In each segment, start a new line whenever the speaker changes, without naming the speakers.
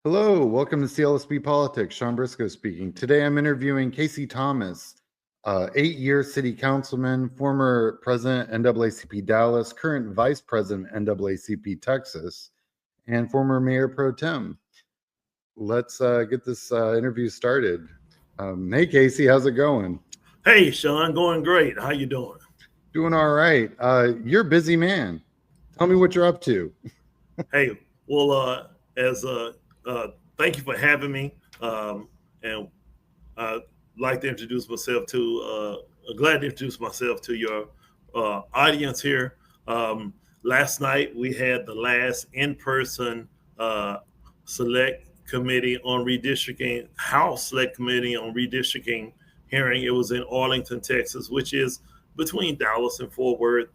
Hello, welcome to CLSB Politics. Sean Briscoe speaking. Today I'm interviewing Casey Thomas, 8-year city councilman, former president NAACP Dallas, current vice president NAACP Texas, and former mayor pro tem. Let's get this interview started. Hey Casey, how's it going?
Hey Sean, going great. How you doing?
Doing all right. You're a busy man. Tell me what you're up to.
Hey, well, thank you for having me. And I'd like to introduce myself glad to introduce myself to your audience here. Last night we had the last in-person select committee on redistricting, House Select Committee on Redistricting hearing. It was in Arlington, Texas, which is between Dallas and Fort Worth.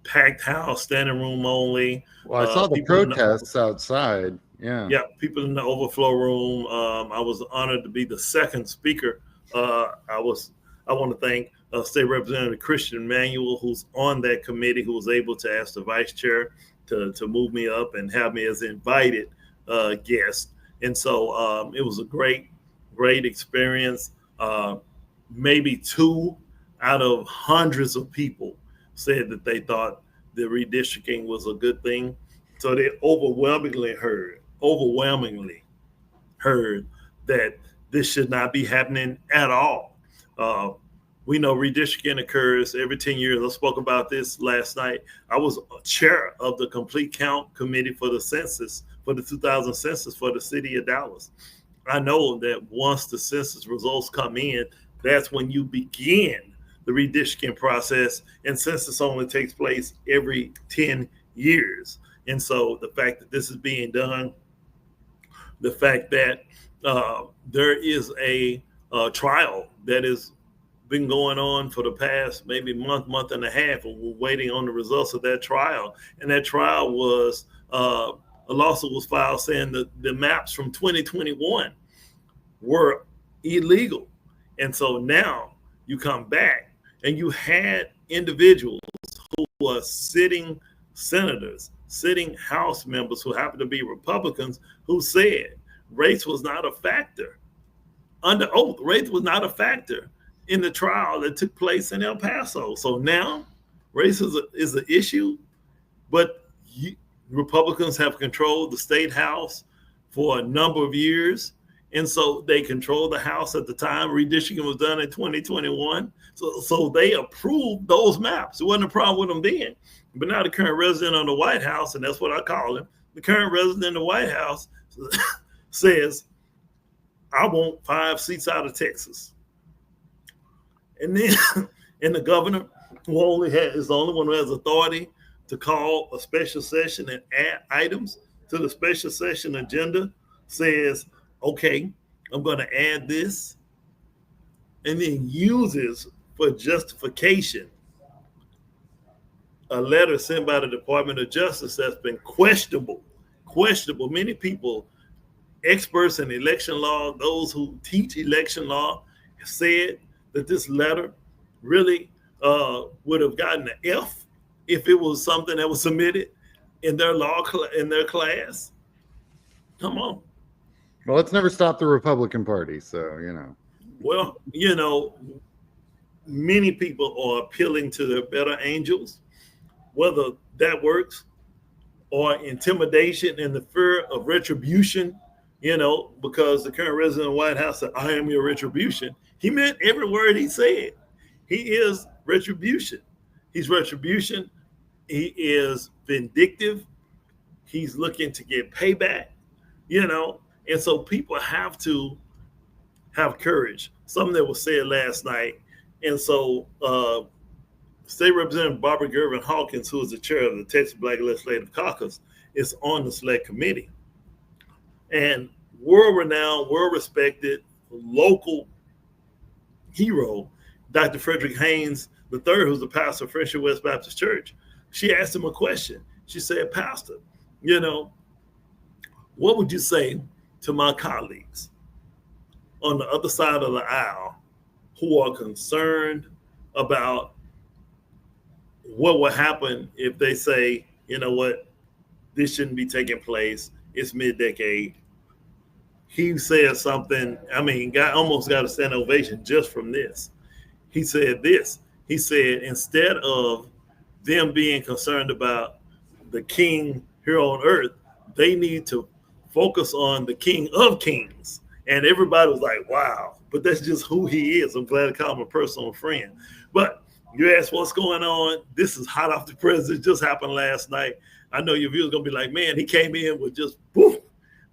Packed house, standing room only.
Well, I saw the protests outside.
Yeah, people in the overflow room. I was honored to be the second speaker. I want to thank State Representative Christian Manuel, who's on that committee, who was able to ask the vice chair to move me up and have me as invited guest. And so it was a great experience. Maybe 2 out of hundreds of people said that they thought the redistricting was a good thing. So they overwhelmingly heard that this should not be happening at all. We know redistricting occurs every 10 years. I spoke about this last night. I was chair of the Complete Count Committee for the census, for the 2000 census for the city of Dallas. I know that once the census results come in, that's when you begin the redistricting process, and census only takes place every 10 years. And so the fact that this is being done, the fact that there is a trial that has been going on for the past maybe month and a half, and we're waiting on the results of that trial. And that trial was, a lawsuit was filed saying that the maps from 2021 were illegal. And so now you come back and you had individuals who are sitting senators, sitting House members who happen to be Republicans, who said race was not a factor. Under oath, race was not a factor in the trial that took place in El Paso. So now race is an issue, but Republicans have controlled the state House for a number of years. And so they controlled the House at the time. Redistricting was done in 2021. So they approved those maps. It wasn't a problem with them then. But now the current resident of the White House, and that's what I call him, the current resident of the White House says, I want 5 seats out of Texas. And then, and the governor, who is the only one who has authority to call a special session and add items to the special session agenda, says, okay, I'm going to add this, and then uses for justification a letter sent by the Department of Justice that's been questionable. Many people, experts in election law, those who teach election law, said that this letter really would have gotten an F if it was something that was submitted in their class. Come on.
Well, let's never stop the Republican Party, so,
Well, many people are appealing to their better angels, whether that works, or intimidation and the fear of retribution, because the current resident of the White House said, I am your retribution. He meant every word he said. He is retribution. He's retribution. He is vindictive. He's looking to get payback, And so people have to have courage. Something that was said last night. And so State Representative Barbara Gervin Hawkins, who is the chair of the Texas Black Legislative Caucus, is on the select committee. And world-renowned, world-respected, local hero, Dr. Frederick Haynes III, who's the pastor of Friendship West Baptist Church, she asked him a question. She said, Pastor, what would you say to my colleagues on the other side of the aisle who are concerned about what will happen if they say, you know what, this shouldn't be taking place, it's mid-decade. He said something, I mean, almost got a standing ovation just from this. He said this. He said, instead of them being concerned about the king here on earth, they need to focus on the King of Kings. And everybody was like, wow, but that's just who he is. I'm glad to call him a personal friend. But you ask what's going on. This is hot off the press. It just happened last night. I know your viewers going to be like, man, he came in with just poof.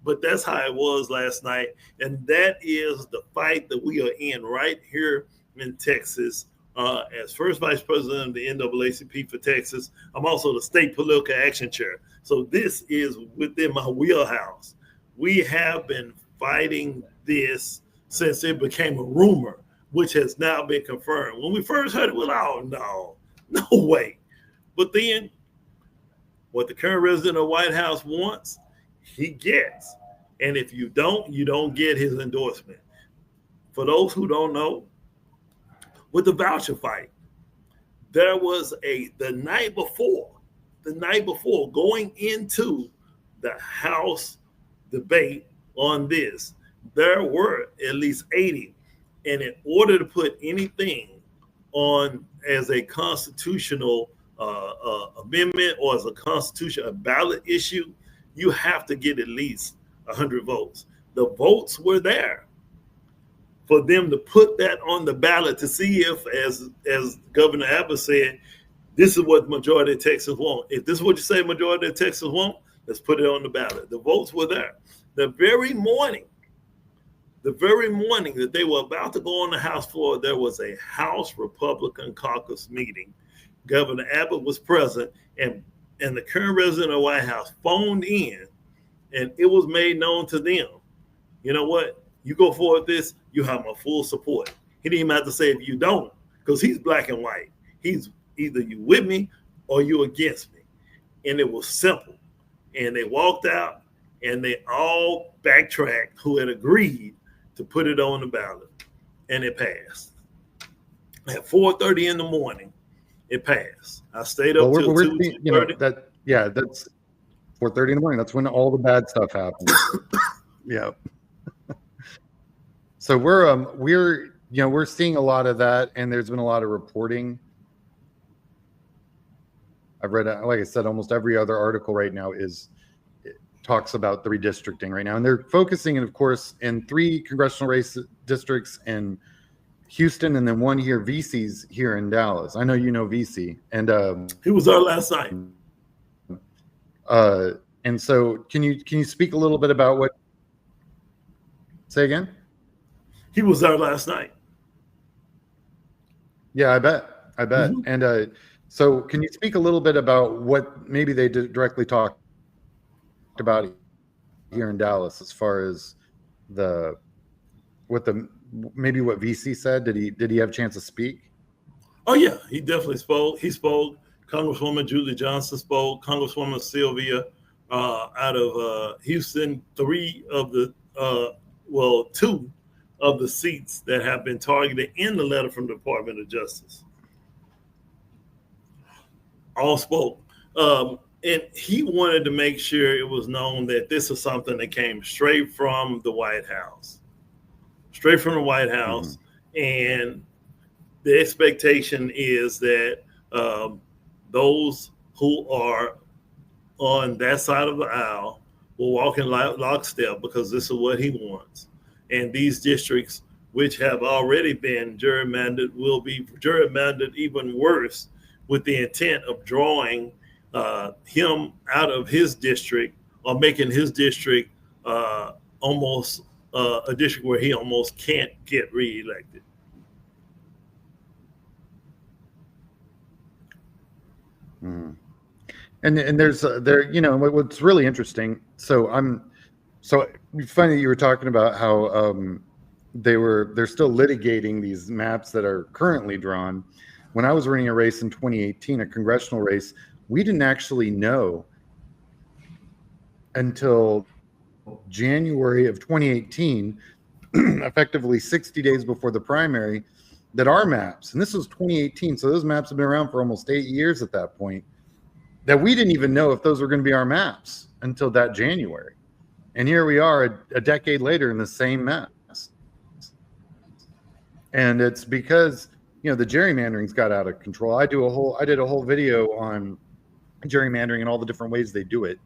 But that's how it was last night. And that is the fight that we are in right here in Texas. As first vice president of the NAACP for Texas, I'm also the state political action chair. So this is within my wheelhouse. We have been fighting this since it became a rumor, which has now been confirmed. When we first heard it, we were like, oh, no way. But then what the current resident of the White House wants, he gets. And if you don't get his endorsement. For those who don't know, with the voucher fight, there was the night before going into the House debate on this, there were at least 80. And in order to put anything on as a constitutional amendment or as a ballot issue, you have to get at least 100 votes. The votes were there for them to put that on the ballot to see if, as Governor Abbott said, this is what majority of Texans want. If this is what you say majority of Texans want, let's put it on the ballot. The votes were there. The very morning that they were about to go on the House floor, there was a House Republican caucus meeting. Governor Abbott was present, and the current resident of the White House phoned in, and it was made known to them, you know what? You go forward with this, you have my full support. He didn't even have to say if you don't, because he's black and white. He's either you with me or you against me. And it was simple. And they walked out and they all backtracked who had agreed to put it on the ballot. And it passed. At 4:30 in the morning, it passed. I stayed up till 2:30.
That's 4:30 in the morning. That's when all the bad stuff happens. Yeah. So we're seeing a lot of that, and there's been a lot of reporting. I've read, like I said, almost every other article right now talks about the redistricting right now, and they're focusing, of course, in 3 congressional districts in Houston, and then one here, VC's here in Dallas. I know you know VC, and
he was there last night.
And so, can you speak a little bit about what? Say again.
He was there last night.
Yeah, I bet.
Mm-hmm.
And so can you speak a little bit about what maybe they directly talked about here in Dallas as far as what VC said? Did he have a chance to speak?
Oh yeah, he definitely spoke. He spoke. Congresswoman Julie Johnson spoke. Congresswoman Sylvia out of Houston. 2 of the seats that have been targeted in the letter from the Department of Justice all spoke. And he wanted to make sure it was known that this is something that came straight from the White House. Mm-hmm. And the expectation is that those who are on that side of the aisle will walk in lockstep, because this is what he wants. And these districts, which have already been gerrymandered, will be gerrymandered even worse, with the intent of drawing him out of his district, or making his district almost a district where he almost can't get reelected.
Mm. And there's what's really interesting. So funny you were talking about how they're still litigating these maps that are currently drawn. When I was running a race in 2018, a congressional race, we didn't actually know until January of 2018, effectively 60 days before the primary, that our maps, and this was 2018, so those maps have been around for almost 8 years at that point, that we didn't even know if those were going to be our maps until that January. And here we are a decade later in the same mess. And it's because, the gerrymandering's got out of control. I did a whole video on gerrymandering and all the different ways they do it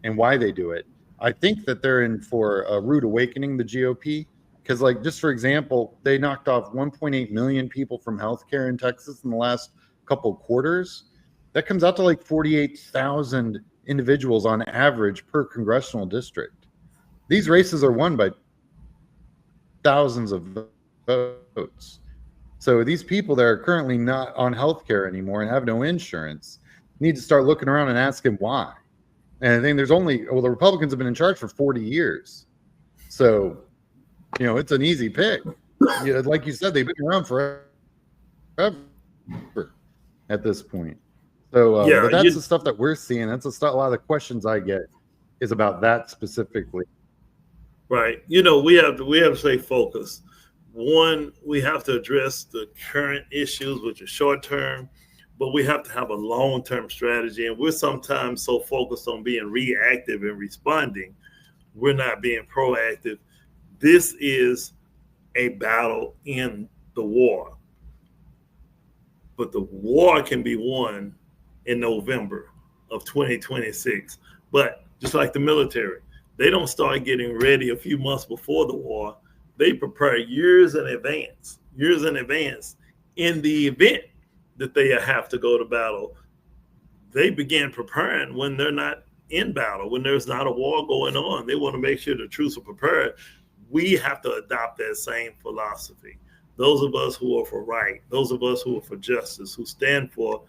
and why they do it. I think that they're in for a rude awakening, the GOP, because, like, just for example, they knocked off 1.8 million people from healthcare in Texas in the last couple of quarters. That comes out to like 48,000 individuals on average per congressional district. These races are won by thousands of votes. So these people that are currently not on healthcare anymore and have no insurance need to start looking around and asking why. And I think the Republicans have been in charge for 40 years. So, it's an easy pick. Like you said, they've been around forever at this point. So, but that's the stuff that we're seeing. That's a lot of the questions I get is about that specifically.
Right. We have to stay focused. One, we have to address the current issues, which are short term, but we have to have a long-term strategy. And we're sometimes so focused on being reactive and responding, we're not being proactive. This is a battle in the war, but the war can be won in November of 2026. But just like the military, they don't start getting ready a few months before the war. They prepare years in advance in the event that they have to go to battle. They begin preparing when they're not in battle, when there's not a war going on. They want to make sure the troops are prepared. We have to adopt that same philosophy. Those of us who are for right, those of us who are for justice, who stand for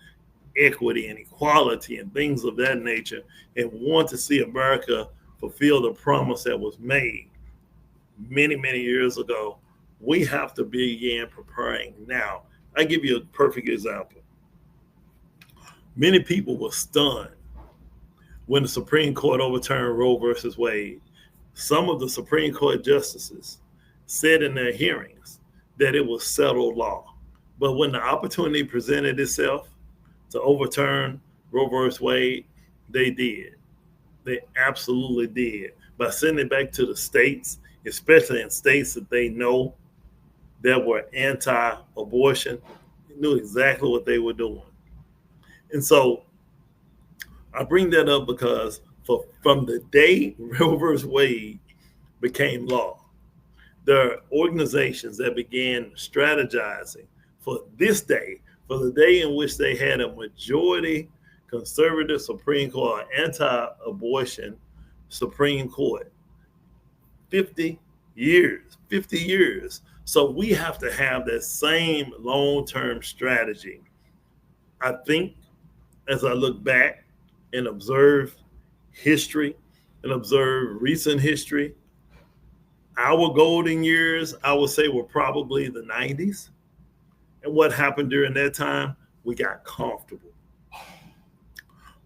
equity and equality and things of that nature, and want to see America fulfill the promise that was made many, many years ago, we have to begin preparing now. I give you a perfect example. Many people were stunned when the Supreme Court overturned Roe versus Wade. Some of the Supreme Court justices said in their hearings that it was settled law. But when the opportunity presented itself to overturn Roe versus Wade, they did. They absolutely did. By sending it back to the states, especially in states that they know that were anti-abortion, they knew exactly what they were doing. And so I bring that up because from the day Roe versus Wade became law, there are organizations that began strategizing for this day, for the day in which they had a majority conservative Supreme Court, anti-abortion Supreme Court. 50 years. So we have to have that same long-term strategy. I think as I look back and observe history and observe recent history, our golden years, I would say, were probably the 90s. And what happened during that time? We got comfortable.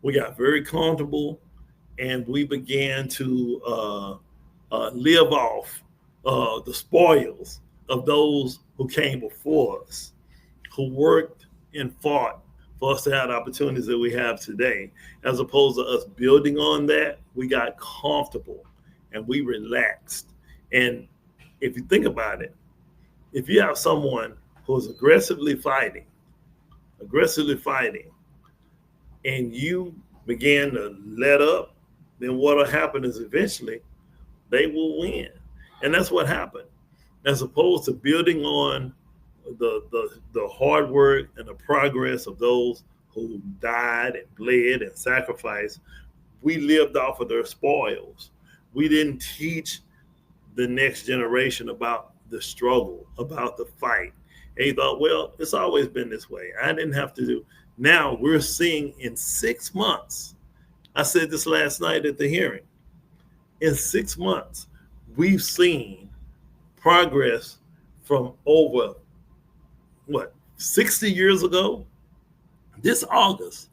We got very comfortable, and we began to live off the spoils of those who came before us, who worked and fought for us to have the opportunities that we have today. As opposed to us building on that, we got comfortable and we relaxed. And if you think about it, if you have someone who's aggressively fighting, and you begin to let up, then what will happen is eventually they will win. And that's what happened. As opposed to building on the hard work and the progress of those who died and bled and sacrificed, we lived off of their spoils. We didn't teach the next generation about the struggle, about the fight. And he thought, well, it's always been this way. I didn't have to do. Now we're seeing in 6 months, I said this last night at the hearing, in 6 months, we've seen progress from over, 60 years ago? This August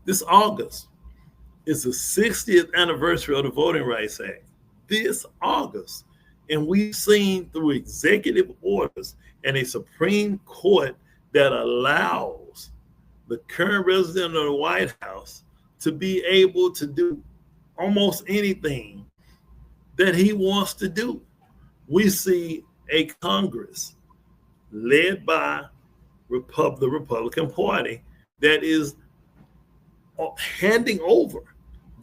is the 60th anniversary of the Voting Rights Act. This August. And we've seen through executive orders and a Supreme Court that allows the current resident of the White House to be able to do almost anything that he wants to do. We see a Congress led by the Republican Party that is handing over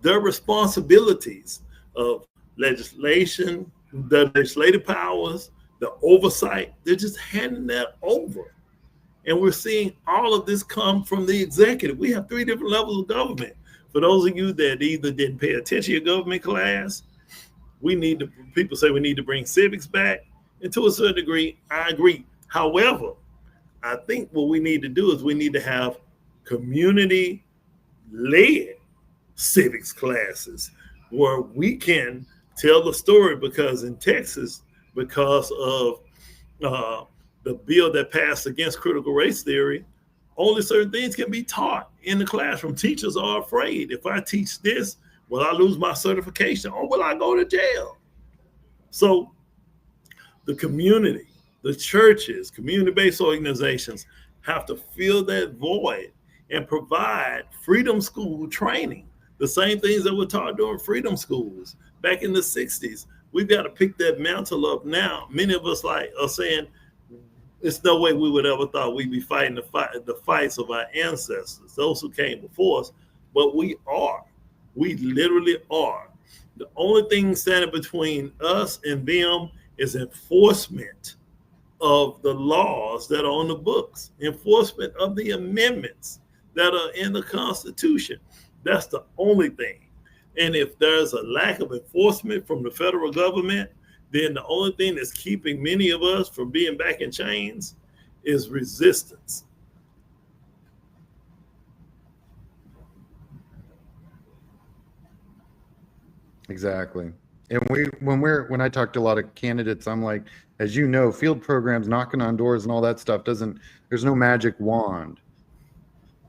their responsibilities of legislation, the legislative powers, the oversight. They're just handing that over. And we're seeing all of this come from the executive. We have 3 different levels of government. For those of you that either didn't pay attention to your government class, people say we need to bring civics back. And to a certain degree, I agree. However, I think what we need to do is we need to have community-led civics classes where we can tell the story, because in Texas, because of the bill that passed against critical race theory, only certain things can be taught in the classroom. Teachers are afraid. If I teach this, will I lose my certification, or will I go to jail? So the community, the churches, community-based organizations have to fill that void and provide freedom school training. The same things that were taught during freedom schools back in the 60s. We've got to pick that mantle up now. Many of us are saying, it's no way we would ever thought we'd be fighting the fights of our ancestors, those who came before us, but we are. We literally are. The only thing standing between us and them is enforcement of the laws that are on the books, enforcement of the amendments that are in the Constitution. That's the only thing. And if there's a lack of enforcement from the federal government, then the only thing that's keeping many of us from being back in chains is resistance.
Exactly. And when I talk to a lot of candidates, I'm like, as you know, field programs, knocking on doors and all that stuff there's no magic wand.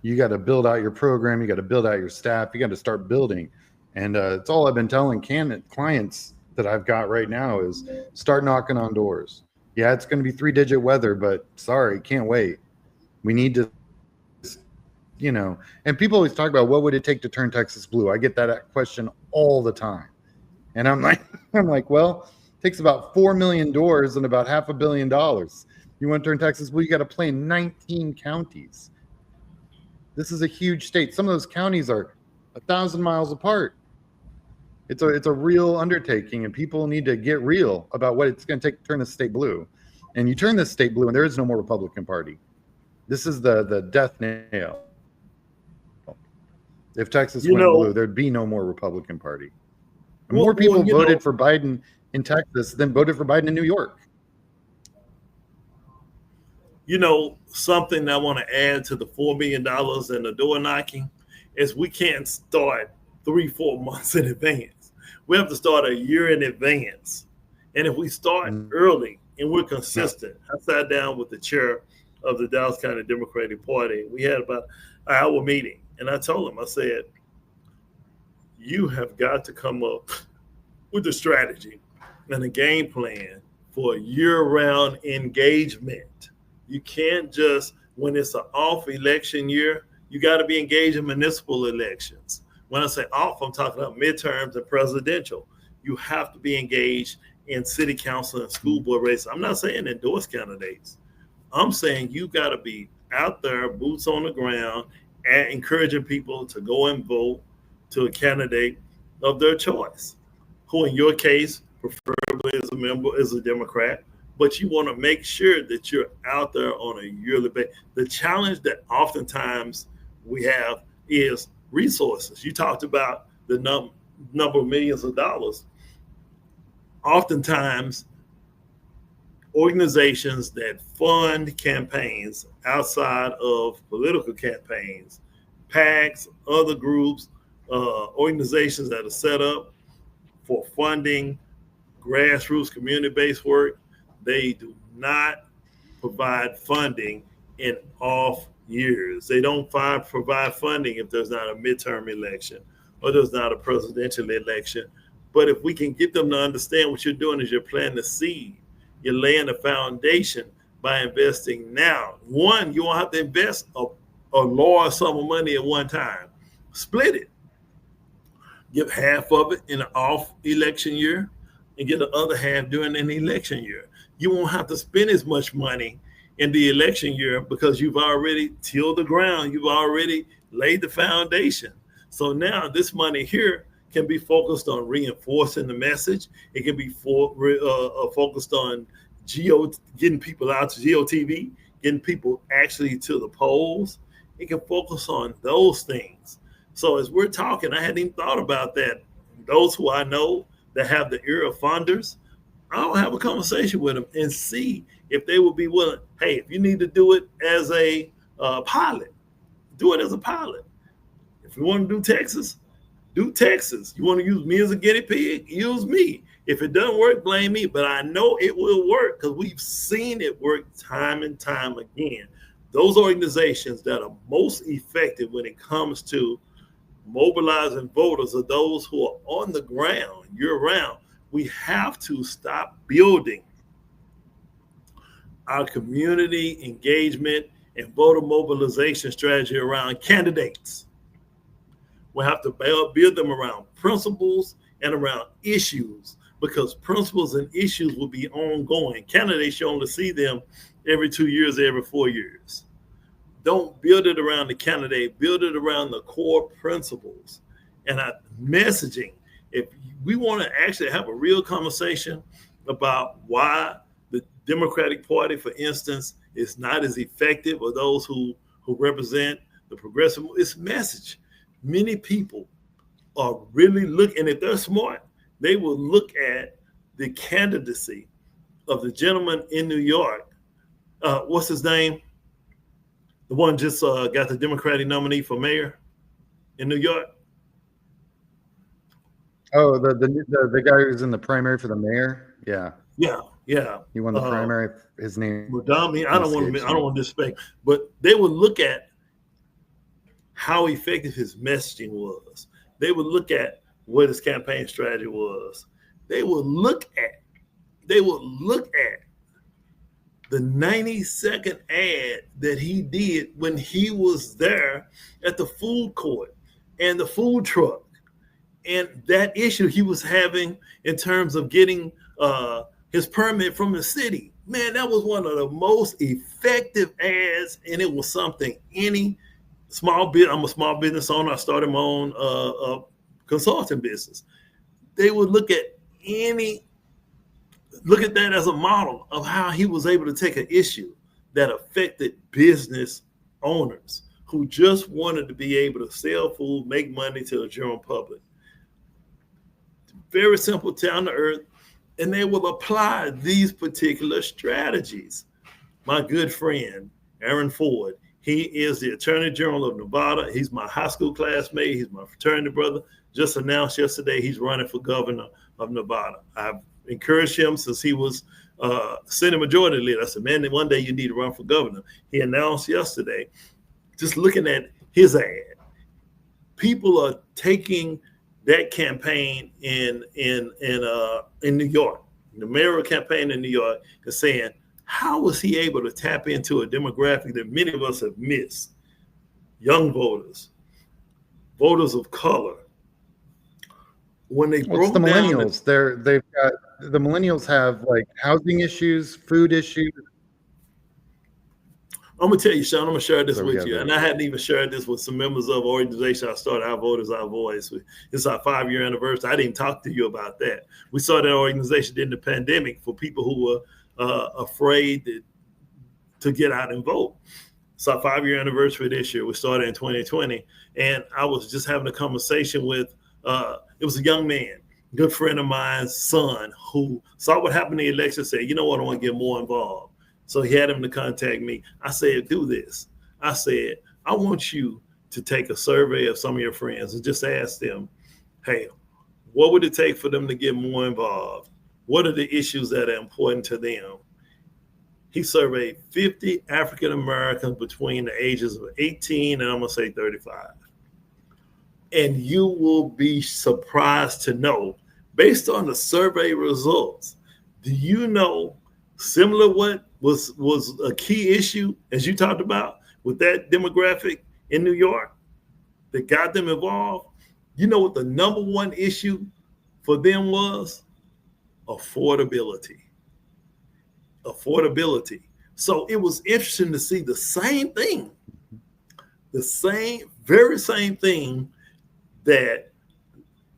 You got to build out your program. You got to build out your staff. You got to start building. And it's all I've been telling clients that I've got right now is start knocking on doors. Yeah, it's going to be 3-digit weather, but sorry, can't wait. We need to, and people always talk about what would it take to turn Texas blue? I get that question all the time. And I'm like, well, it takes about 4 million doors and about $500 million. You want to turn Texas blue? You got to play in 19 counties. This is a huge state. Some of those counties are 1,000 miles apart. It's a real undertaking, and people need to get real about what it's going to take to turn the state blue. And you turn this state blue, and there is no more Republican Party. This is the death nail. If Texas went blue, there'd be no more Republican Party. More people voted for Biden in Texas than voted for Biden in New York.
Something I want to add to the $4 million and the door knocking is we can't start 3-4 months in advance. We have to start a year in advance. And if we start early and we're consistent, I sat down with the chair of the Dallas County Democratic Party. We had about an hour meeting. And I told him, I said, you have got to come up with a strategy and a game plan for year-round engagement. You can't just, when it's an off election year, you got to be engaged in municipal elections. When I say off, I'm talking about midterms and presidential. You have to be engaged in city council and school board races. I'm not saying endorse candidates. I'm saying you got to be out there, boots on the ground, and encouraging people to go and vote to a candidate of their choice, who in your case, preferably is a Democrat, but you want to make sure that you're out there on a yearly basis. The challenge that oftentimes we have is resources. You talked about the number of millions of dollars. Oftentimes, organizations that fund campaigns outside of political campaigns, PACs, other groups, organizations that are set up for funding grassroots community-based work, they do not provide funding in off years. They don't provide funding if there's not a midterm election or there's not a presidential election. But if we can get them to understand what you're doing is you're planting the seed, you're laying the foundation by investing now. One, you won't have to invest a large sum of money at one time. Split it. Give half of it in an off election year, and get the other half during an election year. You won't have to spend as much money in the election year because you've already tilled the ground. You've already laid the foundation. So now this money here can be focused on reinforcing the message. It can be focused on getting people out to GOTV, getting people actually to the polls. It can focus on those things. So as we're talking, I hadn't even thought about that. Those who I know that have the ear of funders, I'll have a conversation with them and see if they would be willing. Hey, if you need to do it as a pilot, do it as a pilot. If you want to do Texas, do Texas. You want to use me as a guinea pig, use me. If it doesn't work, blame me. But I know it will work because we've seen it work time and time again. Those organizations that are most effective when it comes to mobilizing voters are those who are on the ground year-round. We have to stop building our community engagement and voter mobilization strategy around candidates. We have to build them around principles and around issues, because principles and issues will be ongoing. Candidates, you only see them every 2 years, every 4 years. Don't build it around the candidate, build it around the core principles and messaging. If we want to actually have a real conversation about why the Democratic Party, for instance, is not as effective, or those who represent the progressive, it's message. Many people are really looking, and if they're smart, they will look at the candidacy of the gentleman in New York. What's his name? The one just got the Democratic nominee for mayor in New York.
Oh, the guy who's in the primary for the mayor. Yeah. He won the primary. His name.
Mudami. I don't want to disrespect, but they would look at how effective his messaging was. They would look at what his campaign strategy was. They would look at the 90-second ad that he did when he was there at the food court and the food truck, and that issue he was having in terms of getting his permit from the city. Man, that was one of the most effective ads, and it was something any small bit. I'm a small business owner. I started my own consulting business. They would look at that as a model of how he was able to take an issue that affected business owners who just wanted to be able to sell food, make money to the general public. Very simple, down to earth, and they will apply these particular strategies. My good friend, Aaron Ford, he is the Attorney General of Nevada. He's my high school classmate. He's my fraternity brother. Just announced yesterday he's running for governor of Nevada. I've encouraged him since he was Senate Majority Leader. I said, man, one day you need to run for governor. He announced yesterday, just looking at his ad, people are taking that campaign in New York, the mayoral campaign in New York, and saying, how was he able to tap into a demographic that many of us have missed? Young voters, voters of color. When they broke
the
down
millennials, they've got the millennials have like housing issues, food issues.
I'm gonna tell you, Sean, I'm gonna share this with you. And I hadn't even shared this with some members of our organization. I started Our Voters, Our Voice. It's our 5-year anniversary. I didn't talk to you about that. We started that organization during the pandemic for people who were afraid to get out and vote. It's our 5-year anniversary this year. We started in 2020. And I was just having a conversation with, it was a young man, good friend of mine's son, who saw what happened in the election and said, you know what, I want to get more involved. So he had him to contact me. I said, do this. I said, I want you to take a survey of some of your friends and just ask them, hey, what would it take for them to get more involved? What are the issues that are important to them? He surveyed 50 African Americans between the ages of 18 and I'm going to say 35. And you will be surprised to know, based on the survey results, do you know similar what was a key issue, as you talked about, with that demographic in New York that got them involved? You know what the number one issue for them was? affordability. Affordability. So it was interesting to see the same thing, very same thing that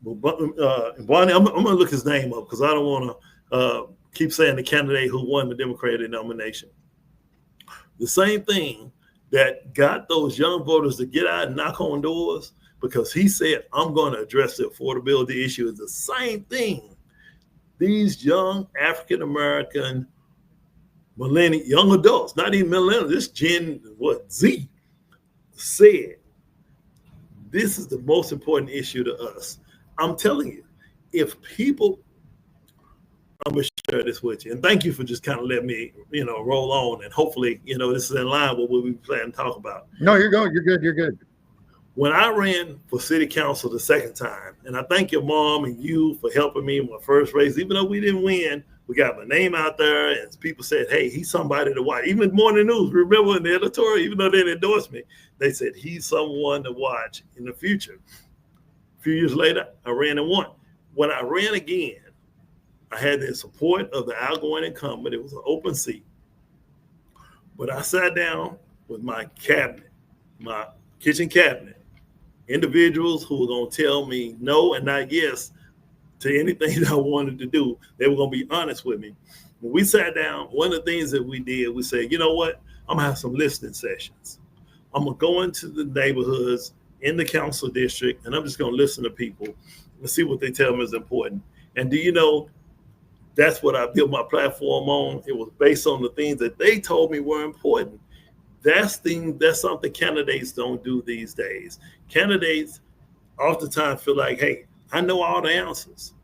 Bonnie, I'm going to look his name up because I don't want to keep saying the candidate who won the Democratic nomination. The same thing that got those young voters to get out and knock on doors because he said, I'm going to address the affordability issue, is the same thing these young African-American young adults, not even millennials, this Gen Z, said, this is the most important issue to us. I'm telling you, if people, I'm going to share this with you. And thank you for just kind of letting me, roll on. And hopefully, this is in line with what we plan to talk about.
No, you're good. You're good.
When I ran for city council the second time, and I thank your mom and you for helping me in my first race, even though we didn't win, we got my name out there and people said, hey, he's somebody to watch. Even Morning News, remember in the editorial, even though they didn't endorse me, they said he's someone to watch in the future. A few years later, I ran and won. When I ran again, I had the support of the outgoing incumbent. It was an open seat. But I sat down with my cabinet, my kitchen cabinet, individuals who were going to tell me no and not yes to anything that I wanted to do. They were going to be honest with me. When we sat down, one of the things that we did, we said, you know what? I'm going to have some listening sessions. I'm going to go into the neighborhoods in the council district, and I'm just going to listen to people and see what they tell me is important. And do you know, that's what I built my platform on. It was based on the things that they told me were important. That's something candidates don't do these days. Candidates oftentimes feel like, hey, I know all the answers.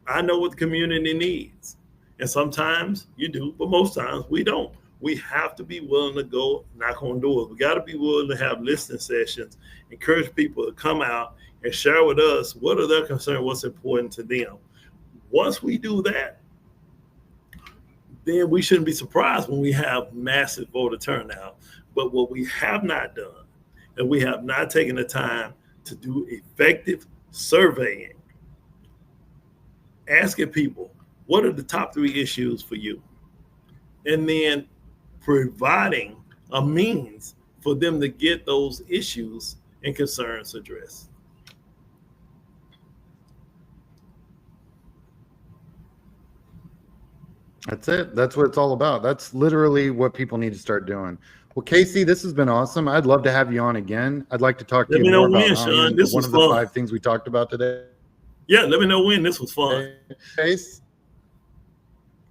I know what the community needs. And sometimes you do, but most times we don't. We have to be willing to go knock on doors. We got to be willing to have listening sessions, encourage people to come out and share with us what are their concerns, what's important to them. Once we do that, then we shouldn't be surprised when we have massive voter turnout. But what we have not done, and we have not taken the time to do effective surveying, asking people, what are the top 3 issues for you? And then providing a means for them to get those issues and concerns addressed.
That's it. That's what it's all about. That's literally what people need to start doing. Well, Casey, this has been awesome. I'd love to have you on again. I'd like to talk to you more about
Sean. This
one
was
of the
fun.
5 things we talked about today.
Yeah, let me know when. This was fun.
Base.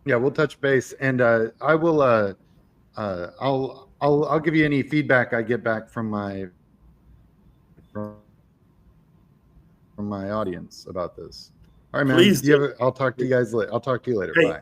Yeah, we'll touch base, and I will. I'll give you any feedback I get back from my audience about this. All right, man.
Please do.
I'll talk to you guys later. I'll talk to you later.
Hey,
bye.